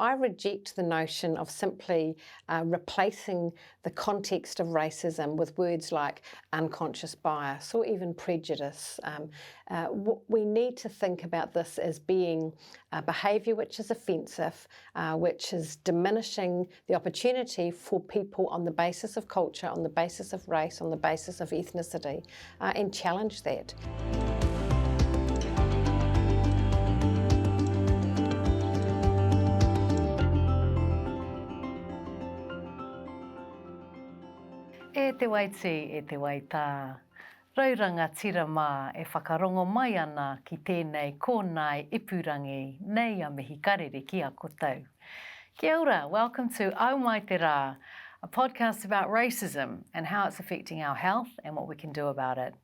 I reject the notion of simply replacing the context of racism with words like unconscious bias or even prejudice. We need to think about this as being behaviour which is offensive, which is diminishing the opportunity for people on the basis of culture, on the basis of race, on the basis of ethnicity, and challenge that. E te waiti, e te waitā. Rauranga tira mā e whakarongo mai ana ki tēnei kōnei ipurangi nei a mihi karere ki a koutou. Kia ora, welcome to Mai Te Rā, a podcast about racism and how it's affecting our health and what we can do about it.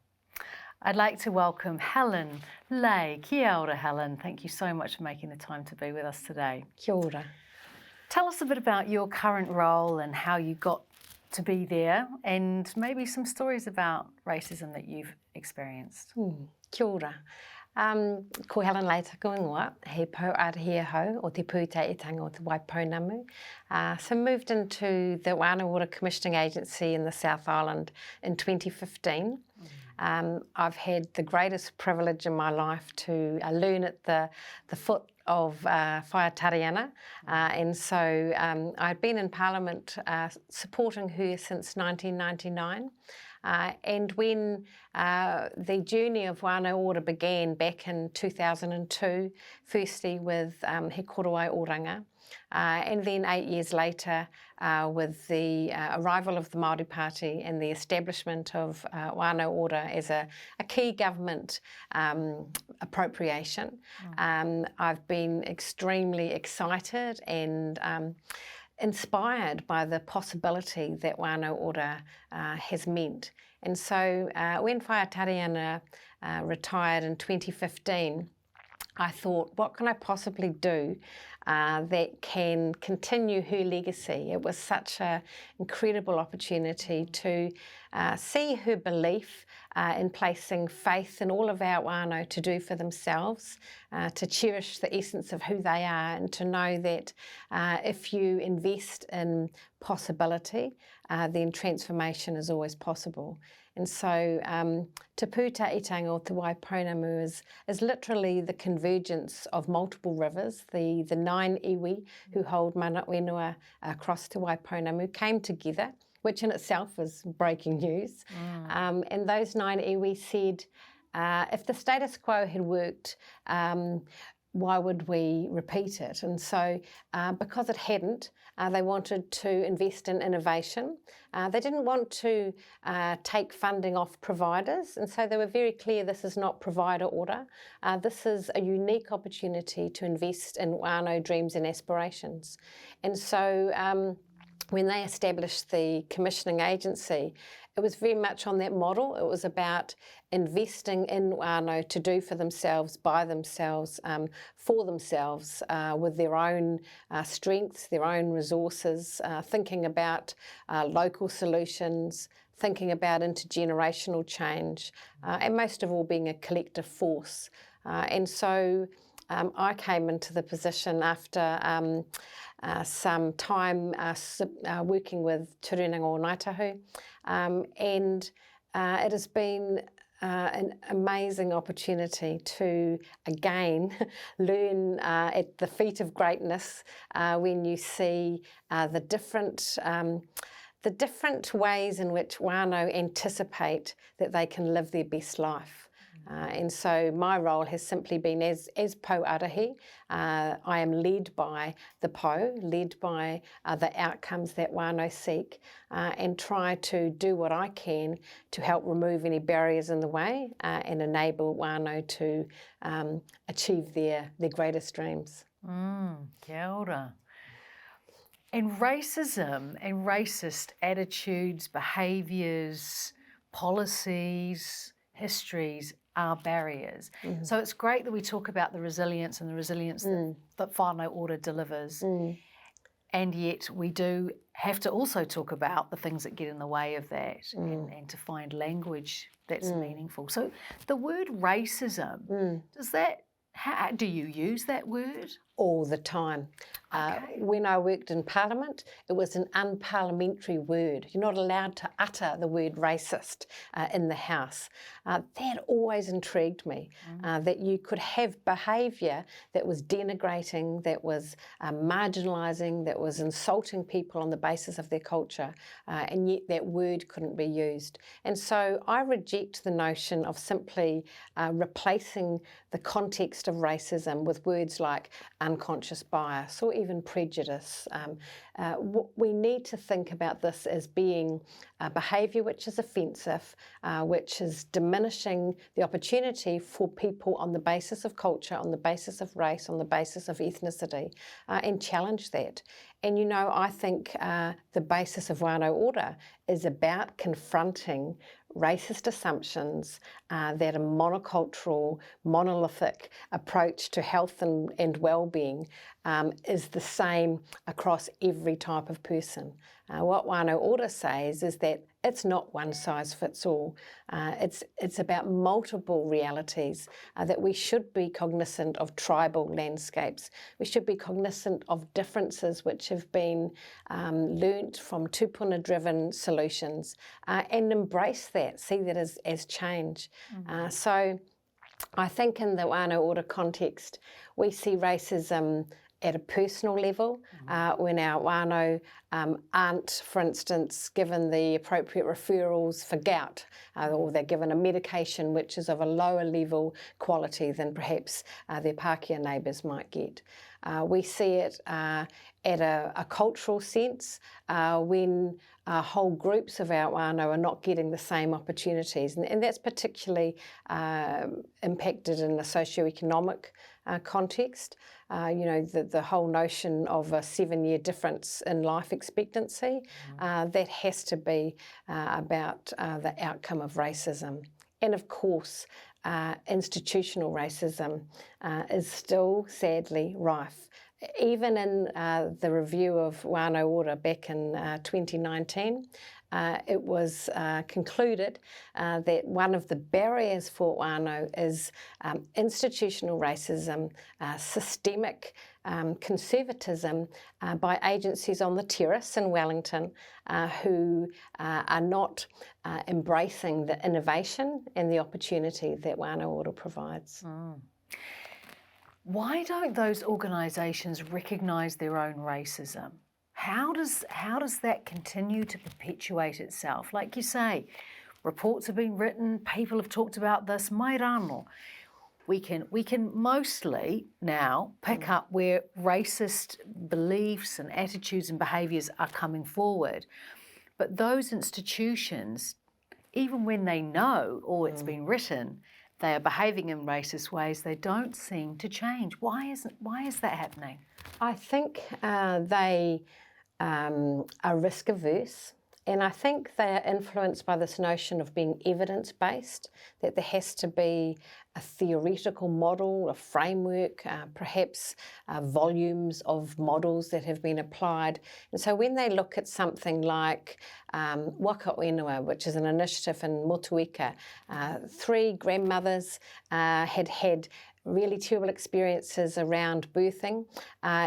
I'd like to welcome Helen Leahy. Kia ora, Helen. Thank you so much for making the time to be with us today. Kia ora. Tell us a bit about your current role and how you got to be there, and maybe some stories about racism that you've experienced. Kia ora. Ko Helen Leahy tako ingoa, he pou ārahi hau o te pūteitanga o te Waipounamu. So moved into the Wānau Ora Commissioning Agency in the South Island in 2015. I've had the greatest privilege in my life to learn at the foot of Whaiatariana, and so I've been in Parliament supporting her since 1999. And when the journey of Wānau Ora began back in 2002, firstly with He Korowai Oranga, and then 8 years later with the arrival of the Māori Party and the establishment of Wānau Ora as a key government appropriation, I've been extremely excited and inspired by the possibility that Wānau Ora has meant. And so when Whaiatariana retired in 2015, I thought, what can I possibly do that can continue her legacy? It was such an incredible opportunity to see her belief in placing faith in all of our wānau to do for themselves, to cherish the essence of who they are, and to know that if you invest in possibility, then transformation is always possible. And so Te Pūteitanga o te Waipounamu is literally the convergence of multiple rivers. The 9 iwi who hold mana whenua across Te Waipounamu came together, which in itself is breaking news. And those 9 iwi said, if the status quo had worked, why would we repeat it? And so because it hadn't, they wanted to invest in innovation. They didn't want to take funding off providers, and so they were very clear this is not provider order. This is a unique opportunity to invest in wānau dreams and aspirations. And so when they established the commissioning agency, it was very much on that model. It was about investing in wānau to do for themselves, by themselves, for themselves, with their own strengths, their own resources, thinking about local solutions, thinking about intergenerational change, and most of all being a collective force. And so I came into the position after some time working with Te Rūnanga o Ngaitahu, and it has been an amazing opportunity to again learn at the feet of greatness when you see the different ways in which wānau anticipate that they can live their best life. And so my role has simply been as Pou Arahi. I am led by the Pou, led by the outcomes that wānau seek, and try to do what I can to help remove any barriers in the way and enable wānau to achieve their greatest dreams. Kia ora. And racism and racist attitudes, behaviours, policies, histories are barriers. So it's great that we talk about the resilience and the resilience that Whānau Ora delivers. And yet we do have to also talk about the things that get in the way of that and to find language that's meaningful. So the word racism, does that, how do you use that word? all the time. When I worked in Parliament, it was an unparliamentary word. You're not allowed to utter the word racist in the House. That always intrigued me, that you could have behaviour that was denigrating, that was marginalising, that was insulting people on the basis of their culture, and yet that word couldn't be used. And so I reject the notion of simply replacing the context of racism with words like unconscious bias or even prejudice. We need to think about this as being behaviour which is offensive, which is diminishing the opportunity for people on the basis of culture, on the basis of race, on the basis of ethnicity, and challenge that. And you know, I think the basis of whānau ora is about confronting racist assumptions that a monocultural, monolithic approach to health and well-being is the same across every type of person. What whānau ora says is that it's not one size fits all. It's about multiple realities, that we should be cognizant of tribal landscapes. We should be cognizant of differences which have been learnt from tupuna-driven solutions, and embrace that, see that as change. So I think in the whānau ora context, we see racism at a personal level, when our whānau aren't, for instance, given the appropriate referrals for gout, or they're given a medication which is of a lower level quality than perhaps their Pākehā neighbours might get. We see it at a cultural sense when whole groups of our whānau are not getting the same opportunities, and that's particularly impacted in a socioeconomic context. You know, the whole notion of a 7-year difference in life expectancy, that has to be about the outcome of racism. And of course, institutional racism is still sadly rife. Even in the review of whānau ora back in 2019, it was concluded that one of the barriers for whānau is institutional racism, systemic conservatism by agencies on the terrace in Wellington who are not embracing the innovation and the opportunity that whānau ora provides. Why don't those organisations recognise their own racism? How does that continue to perpetuate itself? Like you say, reports have been written, people have talked about this, mai rāno. We can mostly now pick up where racist beliefs and attitudes and behaviours are coming forward. But those institutions, even when they know, or it's been written, they are behaving in racist ways, they don't seem to change. Why is that happening? I think they are risk averse, and I think they are influenced by this notion of being evidence-based, that there has to be a theoretical model, a framework, perhaps volumes of models that have been applied. And so when they look at something like Waka Whenua, which is an initiative in Motueka, 3 grandmothers had really terrible experiences around birthing,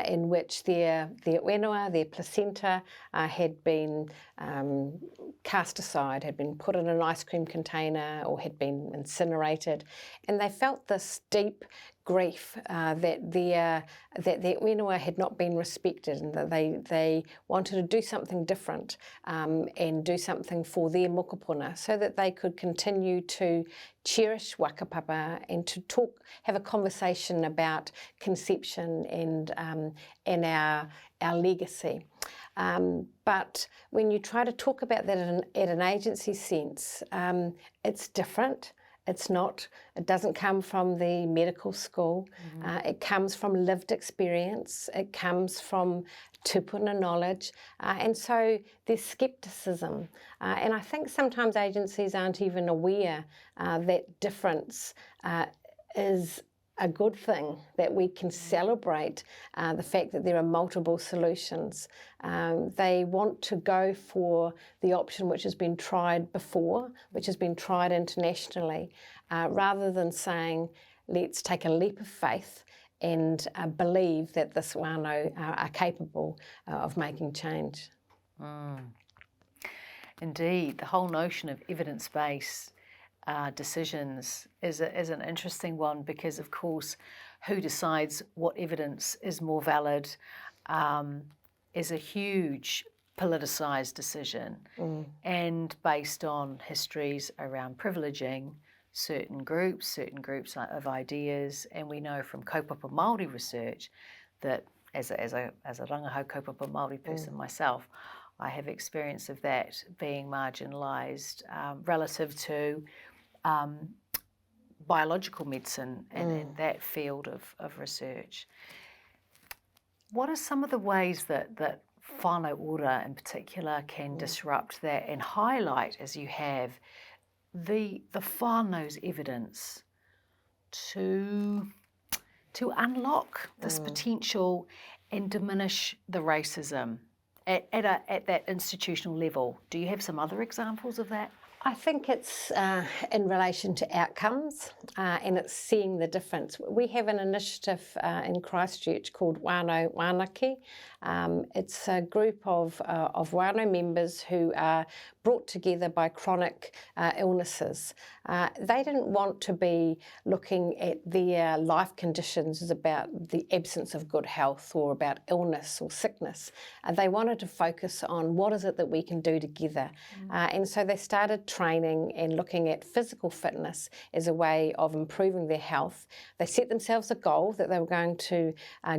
in which their whenua, their placenta, had been cast aside, had been put in an ice cream container or had been incinerated, and they felt this deep grief that their whenua had not been respected, and that they wanted to do something different and do something for their mokopuna so that they could continue to cherish wakapapa and to have a conversation about conception and our legacy. But when you try to talk about that at an agency sense, it's different. It doesn't come from the medical school. It comes from lived experience. It comes from tupuna knowledge. And so there's scepticism. And I think sometimes agencies aren't even aware that difference is a good thing, that we can celebrate the fact that there are multiple solutions. They want to go for the option which has been tried before, which has been tried internationally, rather than saying, let's take a leap of faith and believe that this whānau are capable of making change. Indeed, the whole notion of evidence-based decisions is an interesting one, because, of course, who decides what evidence is more valid is a huge politicised decision, and based on histories around privileging certain groups of ideas. And we know from kaupapa Māori research that, as a rangahau kaupapa Māori person myself, I have experience of that being marginalised relative to biological medicine and that field of research. What are some of the ways that whānau ora in particular can disrupt that and highlight, as you have, the whānau's evidence to unlock this potential and diminish the racism at that institutional level? Do you have some other examples of that? I think it's in relation to outcomes and it's seeing the difference. We have an initiative in Christchurch called Whānau Wānaki. It's a group of whānau members who are brought together by chronic illnesses. They didn't want to be looking at their life conditions as about the absence of good health or about illness or sickness. They wanted to focus on what is it that we can do together. And so they started training and looking at physical fitness as a way of improving their health. They set themselves a goal that they were going to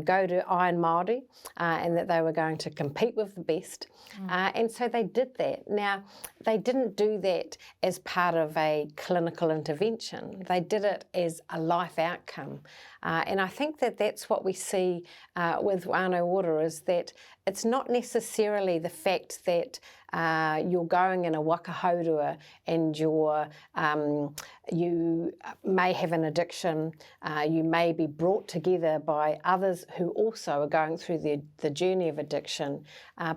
go to Iron Māori and that they were going to compete with the best. And so they did that. Now, they didn't do that as part of a clinical intervention. They did it as a life outcome. And I think that that's what we see with whānau ora, is that it's not necessarily the fact that you're going in a wakahaurua and you may have an addiction, you may be brought together by others who also are going through the journey of addiction,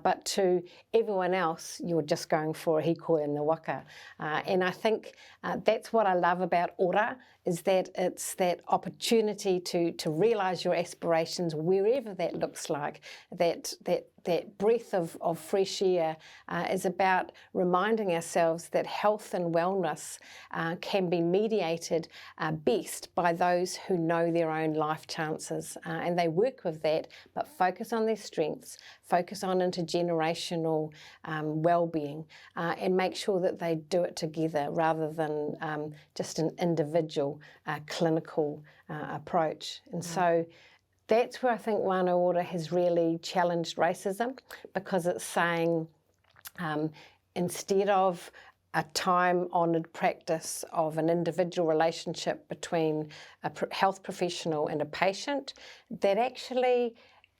but to everyone else, you're just going for a hikoi in the waka. And I think that's what I love about ora, is that it's that opportunity to realise your aspirations wherever that looks like. That breath of fresh air is about reminding ourselves that health and wellness can be mediated best by those who know their own life chances. And they work with that, but focus on their strengths, focus on intergenerational well-being, and make sure that they do it together rather than just an individual clinical approach. And so that's where I think whānau ora has really challenged racism, because it's saying instead of a time-honoured practice of an individual relationship between a health professional and a patient, that actually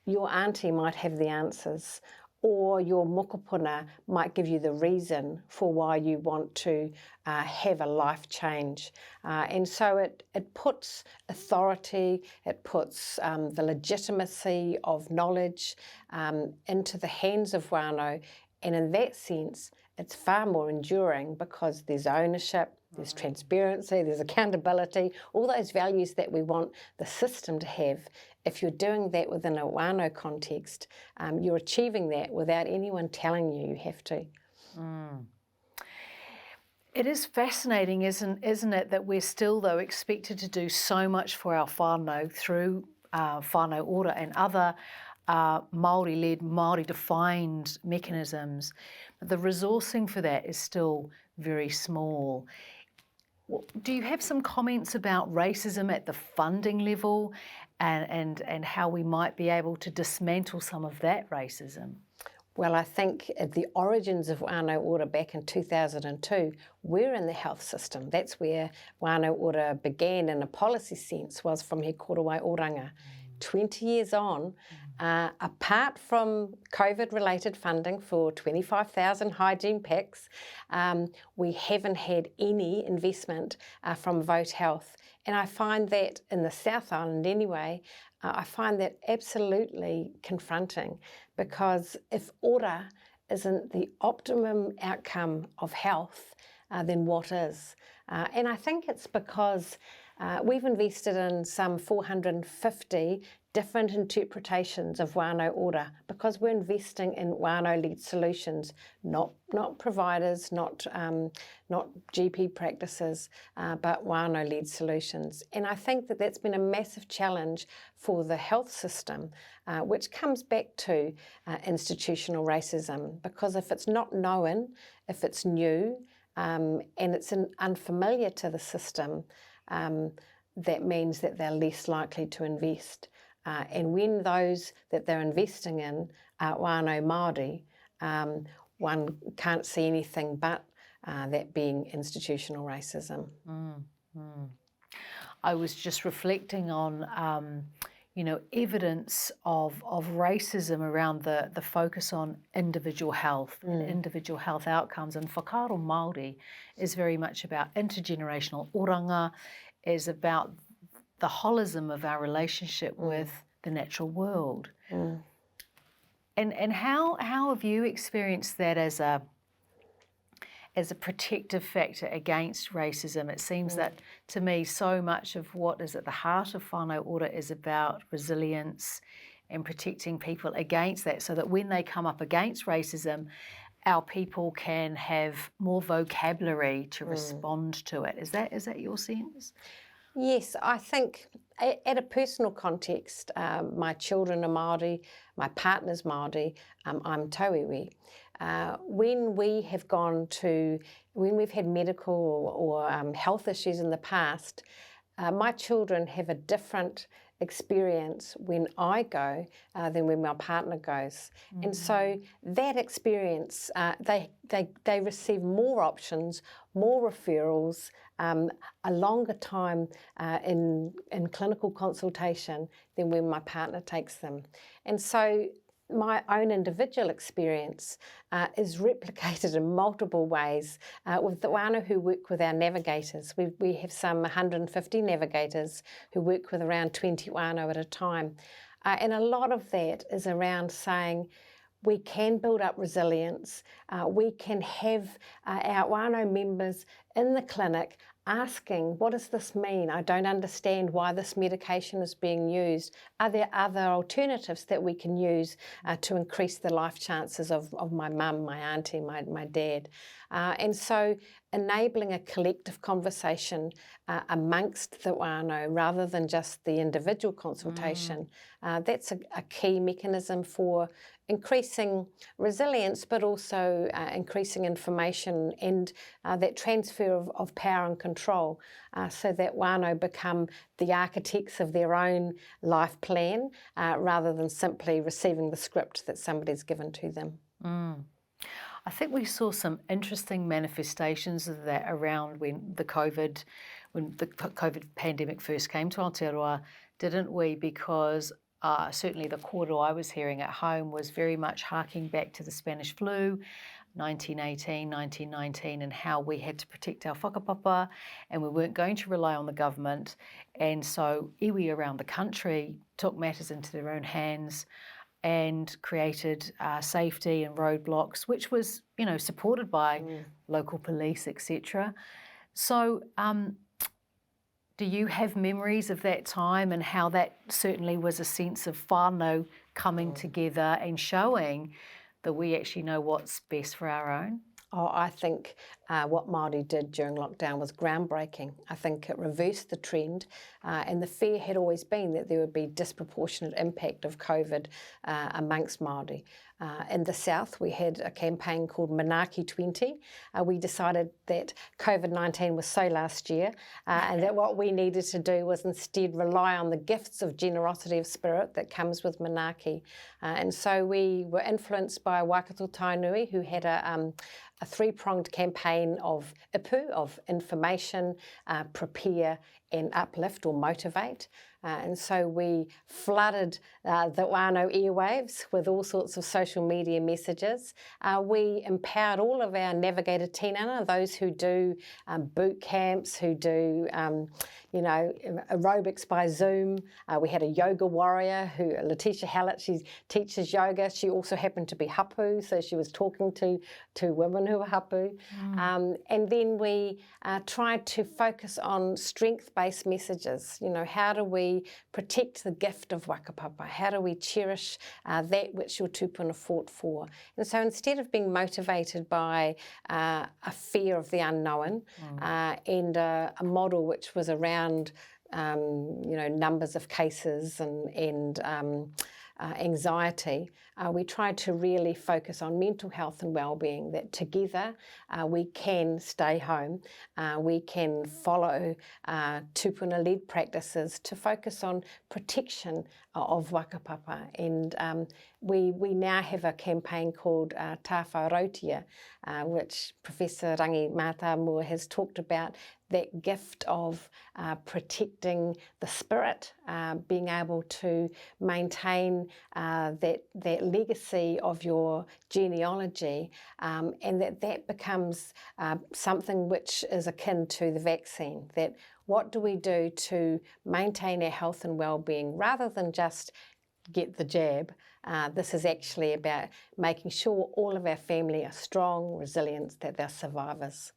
your auntie might have the answers, or your mokopuna might give you the reason for why you want to have a life change. And so it puts authority, it puts the legitimacy of knowledge into the hands of whānau, and in that sense, it's far more enduring because there's ownership, there's transparency, there's accountability, all those values that we want the system to have. If you're doing that within a whānau context, you're achieving that without anyone telling you have to. It is fascinating, isn't it, that we're still, though, expected to do so much for our whānau through whānau ora and other Māori-led, Māori-defined mechanisms. But the resourcing for that is still very small. Do you have some comments about racism at the funding level and how we might be able to dismantle some of that racism? Well, I think at the origins of whānau ora back in 2002, we're in the health system. That's where whānau ora began in a policy sense, was from He Korowai Oranga. 20 years on, apart from COVID-related funding for 25,000 hygiene packs, we haven't had any investment from Vote Health. And I find that in the South Island anyway, I find that absolutely confronting, because if ora isn't the optimum outcome of health, then what is? And I think it's because We've invested in some 450 different interpretations of wānau ora because we're investing in wānau-led solutions, not providers, not GP practices, but wānau-led solutions. And I think that that's been a massive challenge for the health system, which comes back to institutional racism, because if it's not known, if it's new, and it's unfamiliar to the system, that means that they're less likely to invest. And when those that they're investing in are wānau Māori, one can't see anything but that being institutional racism. I was just reflecting on, evidence of racism around the focus on individual health, individual health outcomes. And whakaaro Māori is very much about intergenerational oranga, is about the holism of our relationship with the natural world. And how have you experienced that as a protective factor against racism? It seems that, to me, so much of what is at the heart of whānau ora is about resilience and protecting people against that, so that when they come up against racism, our people can have more vocabulary to respond to it. Is that your sense? Yes, I think at a personal context, my children are Māori, my partner's Māori, I'm tauiwi. When we've had medical or health issues in the past, my children have a different experience when I go than when my partner goes. And so that experience, they receive more options, more referrals, a longer time in clinical consultation than when my partner takes them. And so my own individual experience is replicated in multiple ways with the wānau who work with our navigators. We have some 150 navigators who work with around 20 wānau at a time. And a lot of that is around saying we can build up resilience, we can have our wānau members in the clinic asking, what does this mean? I don't understand why this medication is being used. Are there other alternatives that we can use to increase the life chances of my mum, my auntie, my dad? And so enabling a collective conversation amongst the wānau rather than just the individual consultation, that's a key mechanism for increasing resilience, but also increasing information and that transfer of power and control, so that wānau become the architects of their own life plan rather than simply receiving the script that somebody's given to them. I think we saw some interesting manifestations of that around when the COVID pandemic first came to Aotearoa, didn't we? Because certainly the kōrero I was hearing at home was very much harking back to the Spanish flu, 1918, 1919, and how we had to protect our whakapapa and we weren't going to rely on the government. And so iwi around the country took matters into their own hands and created safety and roadblocks, which was, supported by local police, etc. So do you have memories of that time and how that certainly was a sense of whānau coming together and showing that we actually know what's best for our own? Oh, I think what Māori did during lockdown was groundbreaking. I think it reversed the trend, and the fear had always been that there would be disproportionate impact of COVID amongst Māori. In the south, we had a campaign called Manaaki 20. We decided that COVID-19 was so last year, and that what we needed to do was instead rely on the gifts of generosity of spirit that comes with Manaaki. And so we were influenced by Waikato Tainui, who had a three-pronged campaign of ipu, of information, prepare and uplift or motivate. And so we flooded the wānau airwaves with all sorts of social media messages. We empowered all of our navigator tinana, those who do boot camps, who do aerobics by Zoom. We had a yoga warrior, Letitia Hallett, she teaches yoga. She also happened to be hapu, so she was talking to women who were hapu. And then we tried to focus on strength-based messages. How do we protect the gift of whakapapa? How do we cherish that which your tupuna fought for? And so instead of being motivated by a fear of the unknown and a model which was around numbers of cases and anxiety, we tried to really focus on mental health and well-being, that together we can stay home, we can follow tupuna-led practices to focus on protection of whakapapa. And we now have a campaign called Tā Whārautia, which Professor Rangi Mātāmua has talked about, that gift of protecting the spirit, being able to maintain that legacy of your genealogy, and that becomes something which is akin to the vaccine. That what do we do to maintain our health and well-being rather than just get the jab? This is actually about making sure all of our family are strong, resilient, that they're survivors.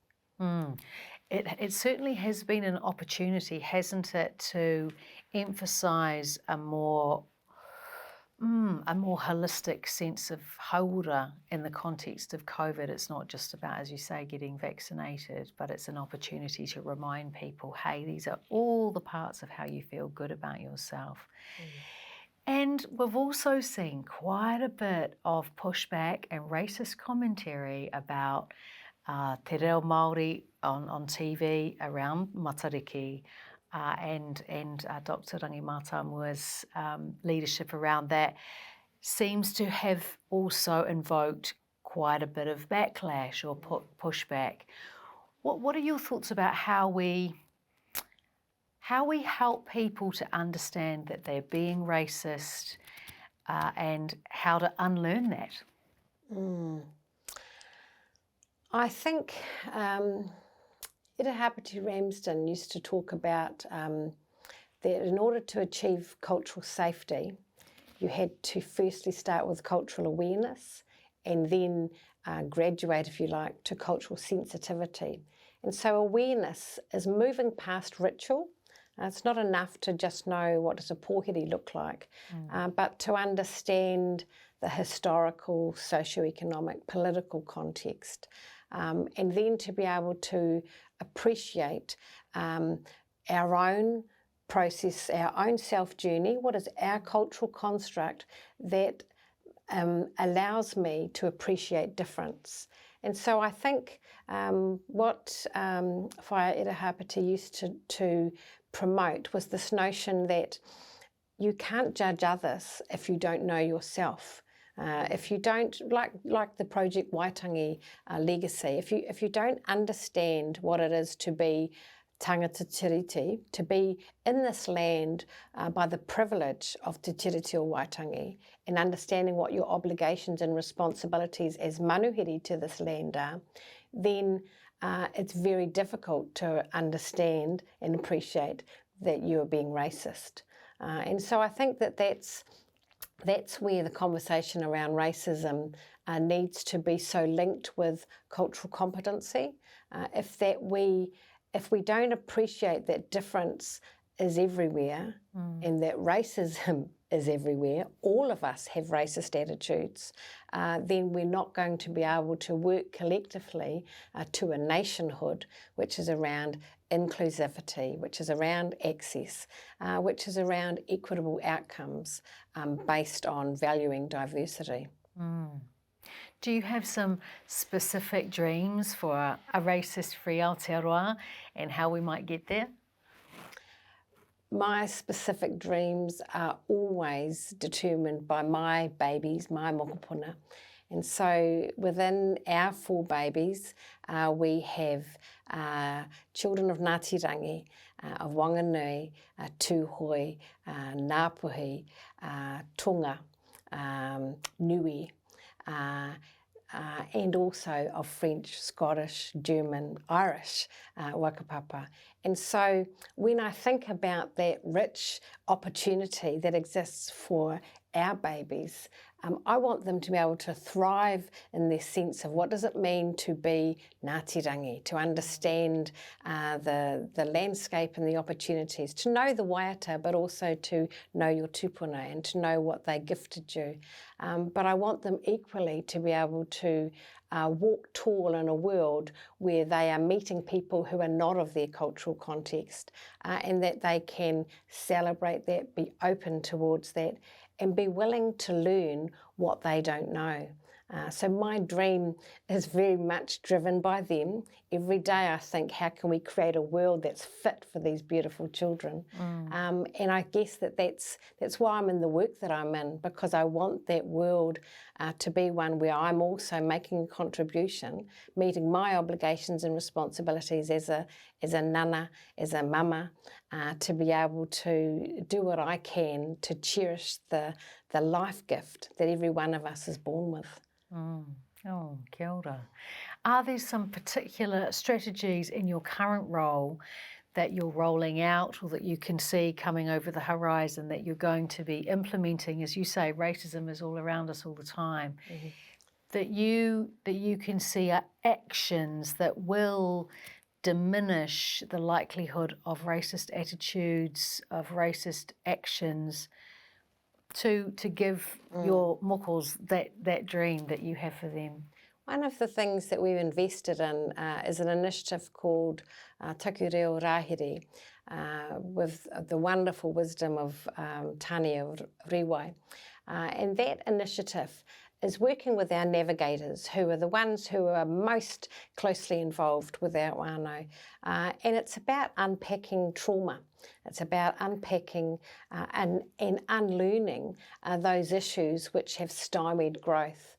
It certainly has been an opportunity, hasn't it, to emphasise a more holistic sense of haura in the context of COVID. It's not just about, as you say, getting vaccinated, but it's an opportunity to remind people, hey, these are all the parts of how you feel good about yourself. And we've also seen quite a bit of pushback and racist commentary about te reo Māori on TV around matariki, and Dr. Rangi Mātāmua's leadership around that seems to have also invoked quite a bit of backlash or pushback. What are your thoughts about how we help people to understand that they're being racist and how to unlearn that? I think Irahapati Ramsden used to talk about that in order to achieve cultural safety, you had to firstly start with cultural awareness and then graduate, if you like, to cultural sensitivity. And so awareness is moving past ritual. It's not enough to just know what does a pōhiri look like, but to understand the historical, socioeconomic, political context, and then to be able to appreciate our own process, our own self-journey. What is our cultural construct that allows me to appreciate difference? And so I think what Whaia Irahapati used to promote was this notion that you can't judge others if you don't know yourself. If you don't, like the Project Waitangi legacy, if you don't understand what it is to be tangata tiriti, to be in this land by the privilege of te tiriti o Waitangi, and understanding what your obligations and responsibilities as manuhiri to this land are, then it's very difficult to understand and appreciate that you are being racist. And so I think that's where the conversation around racism needs to be so linked with cultural competency. If we don't appreciate that difference is everywhere and that racism is everywhere, all of us have racist attitudes, then we're not going to be able to work collectively to a nationhood which is around inclusivity, which is around access, which is around equitable outcomes based on valuing diversity. Do you have some specific dreams for a racist-free Aotearoa and how we might get there? My specific dreams are always determined by my babies, my mokopuna. And so within our 4 babies, we have children of Ngāti Rangi, of Wanganui, Tūhoi, Ngāpuhi, Tonga, Nui, and also of French, Scottish, German, Irish whakapapa. And so when I think about that rich opportunity that exists for our babies, I want them to be able to thrive in their sense of what does it mean to be Ngāti Rangi, to understand the landscape and the opportunities, to know the waiata, but also to know your tupuna and to know what they gifted you. But I want them equally to be able to walk tall in a world where they are meeting people who are not of their cultural context, and that they can celebrate that, be open towards that, and be willing to learn what they don't know. So my dream is very much driven by them. Every day I think, how can we create a world that's fit for these beautiful children? And I guess that's why I'm in the work that I'm in, because I want that world to be one where I'm also making a contribution, meeting my obligations and responsibilities as a nana, as a mama, to be able to do what I can to cherish the life gift that every one of us is born with. Oh, kia ora. Are there some particular strategies in your current role that you're rolling out or that you can see coming over the horizon that you're going to be implementing? As you say, racism is all around us all the time. That you can see are actions that will diminish the likelihood of racist attitudes, of racist actions, to give your mokos that dream that you have for them? One of the things that we've invested in is an initiative called Taku Reo Rahiri, with the wonderful wisdom of Tania Riwai. And that initiative is working with our navigators, who are the ones who are most closely involved with our whānau. And it's about unpacking trauma. It's about unpacking and unlearning those issues which have stymied growth.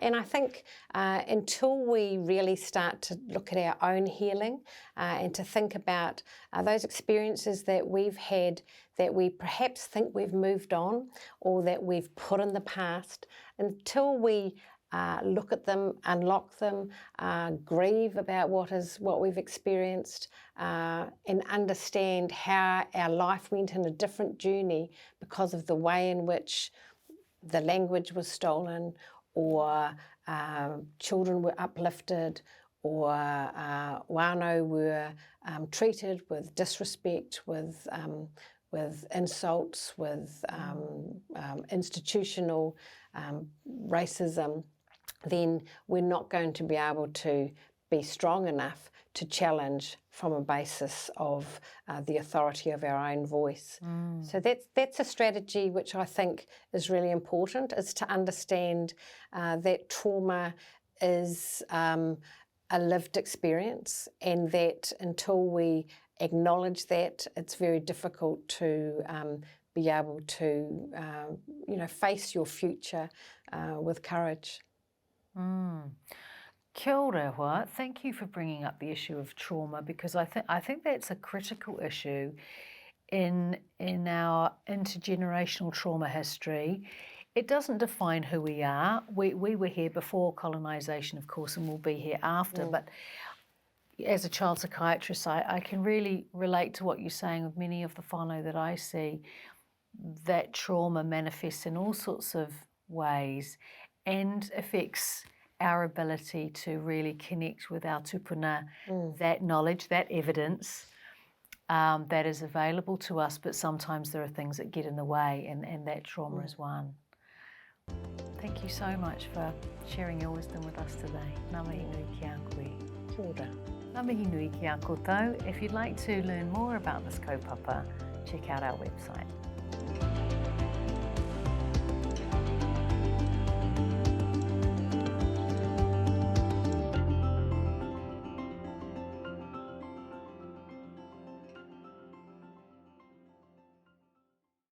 And I think until we really start to look at our own healing and to think about those experiences that we've had that we perhaps think we've moved on or that we've put in the past, until we look at them, unlock them, grieve about what we've experienced, and understand how our life went in a different journey because of the way in which the language was stolen, or children were uplifted, or whānau were treated with disrespect, with insults, with institutional racism, then we're not going to be able to be strong enough to challenge from a basis of the authority of our own voice. So that's a strategy which I think is really important, is to understand that trauma is a lived experience, and that until we acknowledge that, it's very difficult to be able to face your future with courage. Kia ora, Hoa. Thank you for bringing up the issue of trauma, because I think that's a critical issue in our intergenerational trauma history. It doesn't define who we are. We were here before colonisation, of course, and we'll be here after. But as a child psychiatrist, I can really relate to what you're saying of many of the whānau that I see, that trauma manifests in all sorts of ways and affects our ability to really connect with our tupuna, that knowledge, that evidence that is available to us, but sometimes there are things that get in the way, and that trauma is one. Thank you so much for sharing your wisdom with us today. Ngā mihi nui ki a koe. Kia ora. Ngā mihi nui ki a koutou. If you'd like to learn more about this kaupapa, check out our website.